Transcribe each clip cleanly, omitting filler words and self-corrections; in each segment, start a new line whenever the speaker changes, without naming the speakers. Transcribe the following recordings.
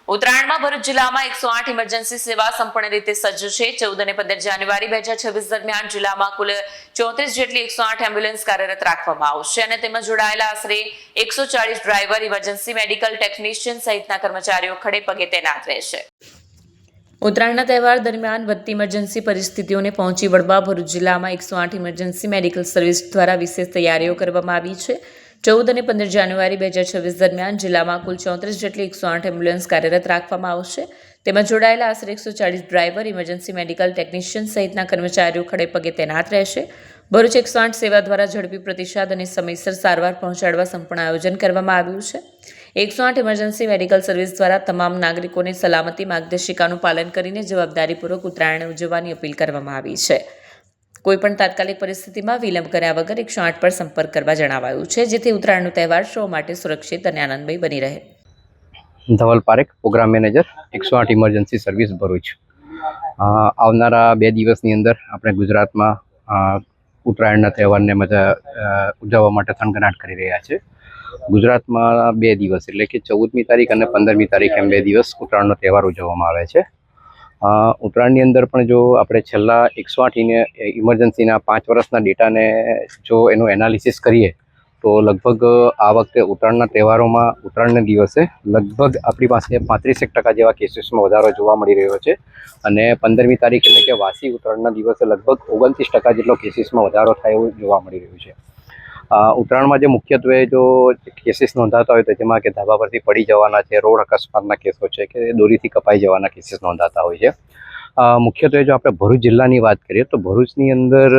ઉત્તરાયણમાં ભરૂચ જિલ્લામાં 108 ઇમરજન્સી સેવા સંપૂર્ણ રીતે સજ્જ છે। 14 અને 15 જાન્યુઆરી 2026 દરમિયાન જિલ્લામાં કુલ 34 જેટલી 108 એમ્બ્યુલન્સ કાર્યરત રાખવામાં આવશે અને તેમાં જોડાયેલા આશરે 140 ડ્રાઈવર, ઇમરજન્સી મેડિકલ ટેકનિશિયન સહિતના કર્મચારીઓ ખડે પગે તૈનાત રહેશે। ઉત્તરાયણના તહેવાર દરમિયાન વધતી ઇમરજન્સી પરિસ્થિતિઓને પહોંચી વળવા ભરૂચ જિલ્લામાં 108 ઇમરજન્સી મેડિકલ સર્વિસ દ્વારા વિશેષ તૈયારીઓ કરવામાં આવી છે। 14 અને 15 જાન્યુઆરી 2026 દરમિયાન જિલ્લામાં કુલ 34 જેટલી 108 એમ્બ્યુલન્સ કાર્યરત રાખવામાં આવશે। તેમાં જોડાયેલા આશરે 140 ડ્રાઈવર, ઇમરજન્સી મેડિકલ ટેકનિશિયન સહિતના કર્મચારીઓ ખડે પગે તૈનાત રહેશે। ભરૂચ 108 સેવા દ્વારા ઝડપી પ્રતિસાદ અને સમયસર સારવાર પહોંચાડવા સંપૂર્ણ આયોજન કરવામાં આવ્યું છે। 108 ઇમરજન્સી મેડિકલ સર્વિસ દ્વારા તમામ નાગરિકોને સલામતી માર્ગદર્શિકાનું પાલન કરીને જવાબદારીપૂર્વક ઉત્તરાયણ ઉજવવાની અપીલ કરવામાં આવી છે। કોઈપણ તાત્કાલિક પરિસ્થિતિમાં વિલંબ કર્યા વગર 108 પર સંપર્ક કરવા જણાવાયું છે, જેથી ઉત્તરાયણનો તહેવાર સૌ માટે સુરક્ષિત અને આનંદમય બની રહે।
Dhaval Parekh, program manager 108 emergency service Bharuch. આવનારા 2 દિવસની અંદર આપણે ગુજરાતમાં ઉત્તરાયણના તહેવારને ઉજવવા માટે થનગનાટ કરી રહ્યા છે। ગુજરાતમાં 2 દિવસ એટલે કે 14મી તારીખ અને 15મી તારીખ એમ 2 દિવસ ઉત્તરાયણનો તહેવાર ઉજવવામાં આવે છે। ઉત્તરાયણની અંદર પણ જો આપણે છેલ્લા 108 ઇમરજન્સીના 5 વર્ષના ડેટાને જો એનું એનાલિસિસ કરીએ તો લગભગ આ વખતે ઉત્તરાયણના તહેવારોમાં ઉત્તરાયણના દિવસે લગભગ આપણી પાસે 35% જેવા કેસીસમાં વધારો જોવા મળી રહ્યો છે અને 15મી તારીખ એટલે કે વાસી ઉત્તરાયણના દિવસે લગભગ 29% જેટલો કેસીસમાં વધારો થાય એવું જોવા મળી રહ્યું છે। ઉત્તરાયણમાં જે મુખ્યત્વે જો કેસીસ નોંધાતા હોય તો જેમાં કે ધાબા પરથી પડી જવાના છે, રોડ અકસ્માતના કેસો છે કે દોરીથી કપાઈ જવાના કેસીસ નોંધાતા હોય છે। મુખ્યત્વે જો આપણે ભરૂચ જિલ્લાની વાત કરીએ તો ભરૂચની અંદર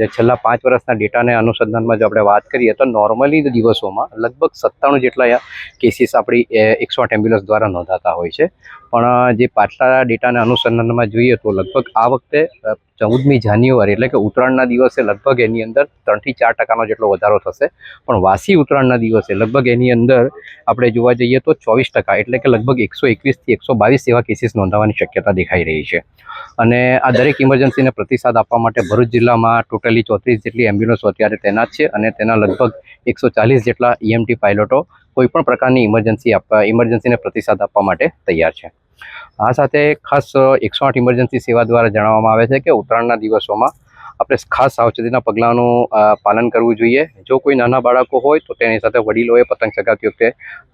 જે છેલ્લા 5 વર્ષના ડેટાને અનુસંધાનમાં જો આપણે વાત કરીએ તો નોર્મલી દિવસોમાં લગભગ 97 જેટલા કેસીસ આપણી 108 એમ્બ્યુલન્સ દ્વારા નોંધાતા હોય છે, પણ જે પાછલા ડેટાના અનુસંધાનમાં જોઈએ તો લગભગ આ વખતે 14મી જાન્યુઆરી એટલે કે ઉત્તરાયણના દિવસે લગભગ એની અંદર 3 થી 4% જેટલો વધારો થશે, પણ વાસી ઉત્તરાયણના દિવસે લગભગ એની અંદર આપણે જોવા જઈએ તો 24% એટલે કે લગભગ 121 થી 122 જેવા કેસીસ નોંધાવાની શક્યતા દેખાઈ રહી છે। અને આ દરેક ઇમરજન્સીને પ્રતિસાદ આપવા માટે ભરૂચ જિલ્લામાં ટોટલી 34 જેટલી એમ્બ્યુલન્સો અત્યારે તૈનાત છે અને તેના લગભગ 140 જેટલા EMT પાયલોટો કોઈપણ પ્રકારની ઇમરજન્સીને પ્રતિસાદ આપવા માટે તૈયાર છે। આ સાથે ખાસ 108 ઇમરજન્સી સેવા દ્વારા જણાવવામાં આવે છે કે ઉત્તરાયણના દિવસોમાં આપણે ખાસ સાવચેતીના પગલાંનું પાલન કરવું જોઈએ। જો કોઈ નાના બાળકો હોય તો તેની સાથે વડીલોએ પતંગ ચગાવતી વખતે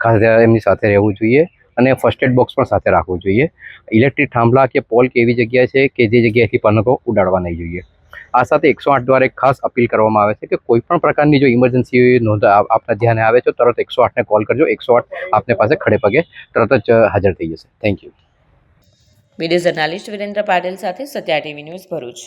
ખાસ એમની સાથે રહેવું જોઈએ અને ફર્સ્ટ એડ બોક્સ પણ સાથે રાખવું જોઈએ। ઇલેક્ટ્રિક થાંભલા કે પોલ કે એવી જગ્યા છે કે જે જગ્યાએથી પતંગો ઉડાડવા નહીં જોઈએ। આ સાથે 108 દ્વારા એક ખાસ અપીલ કરવામાં આવે છે કે કોઈપણ પ્રકારની જો ઇમરજન્સી આપના ધ્યાને આવે તો તરત 108ને કોલ કરજો। 108 આપને પાસે ખડે પગે તરત જ હાજર થઈ જશે। Thank you.
Video journalist Virendra Patil સાથે સત્યા ટીવી ન્યૂઝ ભરૂચ।